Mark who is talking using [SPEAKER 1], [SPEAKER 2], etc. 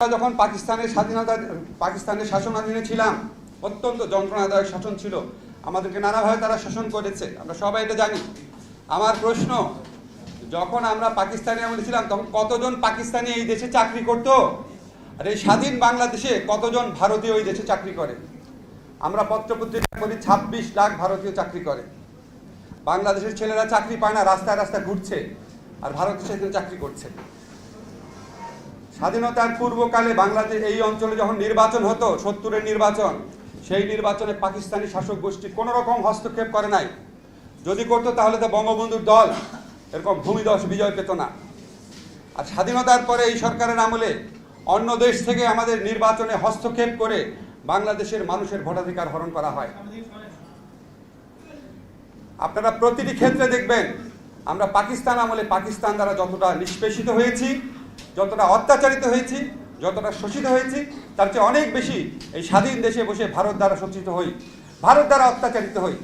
[SPEAKER 1] যখন পাকিস্তানের শাসনাধীনে ছিলাম, অত্যন্ত যন্ত্রণাদায়ক শাসন ছিল। আমাদেরকে নানাভাবে তারা শাসন করেছে, আমরা সবাই এটা জানি। আমার প্রশ্ন, যখন আমরা পাকিস্তানি আমলে ছিলাম তখন কতজন পাকিস্তানি এই দেশে চাকরি করতো? আর এই স্বাধীন বাংলাদেশে কতজন ভারতীয় এই দেশে চাকরি করে? আমরা পত্রপত্রিকা করি 26 লাখ ভারতীয় চাকরি করে। বাংলাদেশের ছেলেরা চাকরি পায় না, রাস্তায় রাস্তায় ঘুরছে, আর ভারতে সেখানে চাকরি করছে। স্বাধীনতার পূর্বকালে বাংলাদেশ এই অঞ্চলে যখন নির্বাচন হতো, 70-এর নির্বাচন, সেই নির্বাচনে পাকিস্তানি শাসক গোষ্ঠী কোনো রকম হস্তক্ষেপ করে নাই। যদি করতো তাহলে তো বঙ্গবন্ধুর দল এরকম ভূমিধস বিজয় পেত না। আর স্বাধীনতার পরে এই সরকারের আমলে অন্য দেশ থেকে আমাদের নির্বাচনে হস্তক্ষেপ করে বাংলাদেশের মানুষের ভোটাধিকার হরণ করা হয়। আপনারা প্রতিটি ক্ষেত্রে দেখবেন আমরা পাকিস্তান আমলে পাকিস্তান দ্বারা যতটা নিষ্পেষিত হয়েছি, যতটা অত্যাচারিত হয়েছি, যতটা শোষিত হয়েছি, তার চেয়ে অনেক বেশি এই স্বাধীন দেশে বসে ভারত দ্বারা শোষিত হই, ভারত দ্বারা অত্যাচারিত হই।